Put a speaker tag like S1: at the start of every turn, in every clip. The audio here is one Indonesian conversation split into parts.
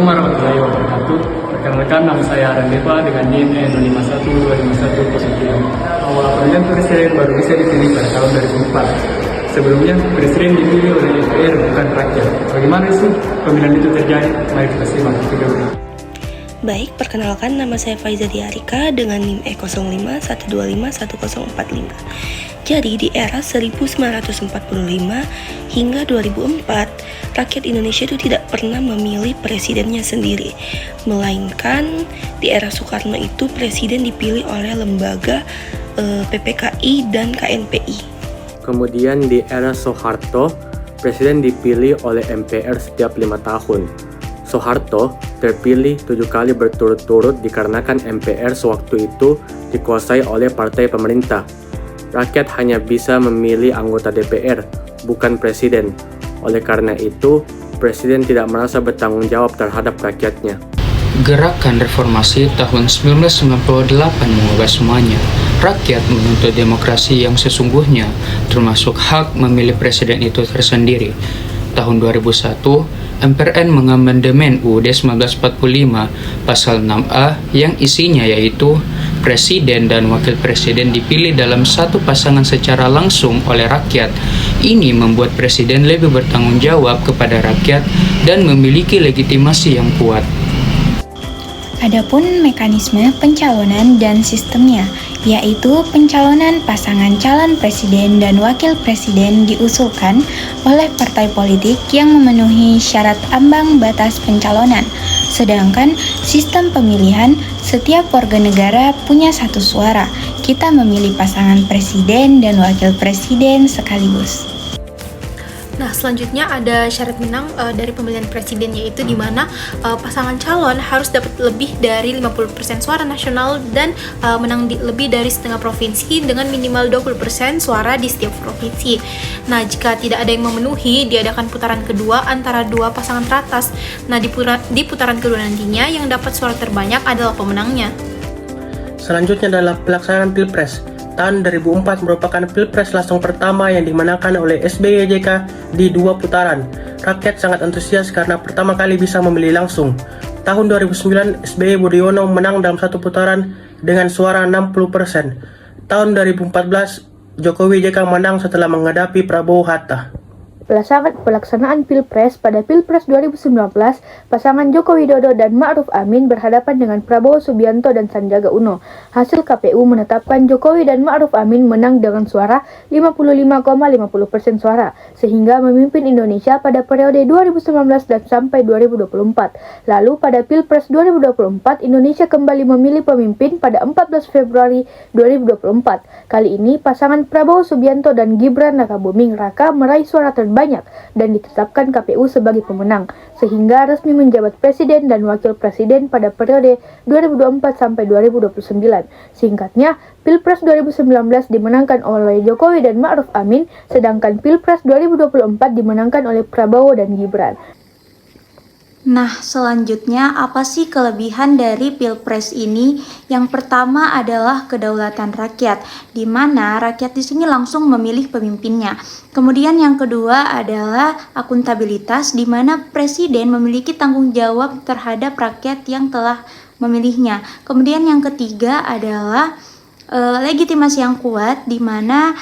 S1: Assalamualaikum warahmatullahi wabarakatuh. Perkenalkan, nama saya Randepa dengan NIM 02512510. Awal pemilihan presiden baru bisa dipilih pada tahun 2004. Sebelumnya, presiden dipilih oleh DPR bukan rakyat. Bagaimana sih pemilihan itu terjadi? Mari kita simak video ini.
S2: Baik, perkenalkan, nama saya Faiza Diarika dengan NIM E0512511045. Jadi di era 1945 hingga 2004, rakyat Indonesia itu tidak pernah memilih presidennya sendiri, melainkan di era Soekarno itu presiden dipilih oleh lembaga PPKI dan KNPI.
S3: Kemudian di era Soeharto, presiden dipilih oleh MPR setiap 5 tahun. Soeharto terpilih 7 kali berturut-turut dikarenakan MPR sewaktu itu dikuasai oleh partai pemerintah. Rakyat hanya bisa memilih anggota DPR, bukan presiden. Oleh karena itu, presiden tidak merasa bertanggung jawab terhadap rakyatnya.
S4: Gerakan reformasi tahun 1998 mengubah semuanya. Rakyat menuntut demokrasi yang sesungguhnya, termasuk hak memilih presiden itu tersendiri. Tahun 2001, MPRN mengamandemen UUD 1945 pasal 6A yang isinya yaitu presiden dan wakil presiden dipilih dalam satu pasangan secara langsung oleh rakyat. Ini membuat presiden lebih bertanggung jawab kepada rakyat dan memiliki legitimasi yang kuat.
S5: Adapun mekanisme pencalonan dan sistemnya, yaitu pencalonan pasangan calon presiden dan wakil presiden diusulkan oleh partai politik yang memenuhi syarat ambang batas pencalonan. Sedangkan sistem pemilihan, setiap warga negara punya satu suara. Kita memilih pasangan presiden dan wakil presiden sekaligus.
S6: Nah, selanjutnya ada syarat menang dari pemilihan presiden, yaitu di mana pasangan calon harus dapat lebih dari 50% suara nasional dan menang lebih dari setengah provinsi dengan minimal 20% suara di setiap provinsi. Nah, jika tidak ada yang memenuhi, diadakan putaran kedua antara dua pasangan teratas. Nah, di putaran kedua nantinya yang dapat suara terbanyak adalah pemenangnya.
S7: Selanjutnya adalah pelaksanaan Pilpres. Tahun 2004 merupakan Pilpres langsung pertama yang dimenangkan oleh SBY JK di 2 putaran. Rakyat sangat antusias karena pertama kali bisa memilih langsung. Tahun 2009, SBY Budiono menang dalam 1 putaran dengan suara 60%. Tahun 2014, Jokowi JK menang setelah menghadapi Prabowo Hatta.
S8: Pelaksanaan Pilpres pada Pilpres 2019, pasangan Joko Widodo dan Ma'ruf Amin berhadapan dengan Prabowo Subianto dan Sandiaga Uno. Hasil KPU menetapkan Jokowi dan Ma'ruf Amin menang dengan suara 55,50% suara, sehingga memimpin Indonesia pada periode 2019 dan sampai 2024. Lalu pada Pilpres 2024, Indonesia kembali memilih pemimpin pada 14 Februari 2024. Kali ini, pasangan Prabowo Subianto dan Gibran Rakabuming Raka meraih suara terbanyak dan ditetapkan KPU sebagai pemenang, sehingga resmi menjabat presiden dan wakil presiden pada periode 2024 sampai 2029. Singkatnya, Pilpres 2019 dimenangkan oleh Jokowi dan Ma'ruf Amin, sedangkan Pilpres 2024 dimenangkan oleh Prabowo dan Gibran.
S5: Nah, selanjutnya apa sih kelebihan dari Pilpres ini? Yang pertama adalah kedaulatan rakyat, di mana rakyat di sini langsung memilih pemimpinnya. Kemudian yang kedua adalah akuntabilitas, di mana presiden memiliki tanggung jawab terhadap rakyat yang telah memilihnya. Kemudian yang ketiga adalah legitimasi yang kuat, di mana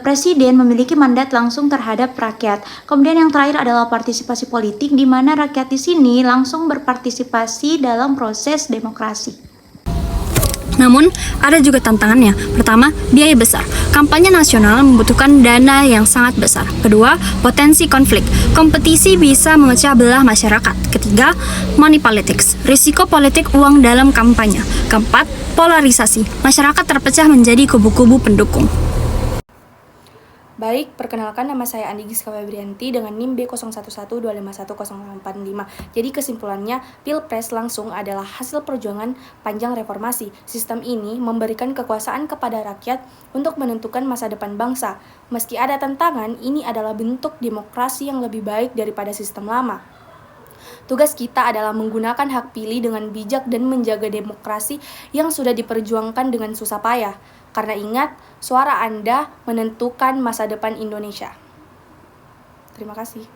S5: presiden memiliki mandat langsung terhadap rakyat. Kemudian yang terakhir adalah partisipasi politik, di mana rakyat di sini langsung berpartisipasi dalam proses demokrasi.
S9: Namun, ada juga tantangannya. Pertama, biaya besar. Kampanye nasional membutuhkan dana yang sangat besar. Kedua, potensi konflik. Kompetisi bisa memecah belah masyarakat. Ketiga, money politics. Risiko politik uang dalam kampanye. Keempat, polarisasi. Masyarakat terpecah menjadi kubu-kubu pendukung.
S10: Baik, perkenalkan, nama saya Andi Giska Febrianti dengan NIM B0112510845. Jadi kesimpulannya, Pilpres langsung adalah hasil perjuangan panjang reformasi. Sistem ini memberikan kekuasaan kepada rakyat untuk menentukan masa depan bangsa. Meski ada tantangan, ini adalah bentuk demokrasi yang lebih baik daripada sistem lama. Tugas kita adalah menggunakan hak pilih dengan bijak dan menjaga demokrasi yang sudah diperjuangkan dengan susah payah. Karena ingat, suara Anda menentukan masa depan Indonesia. Terima kasih.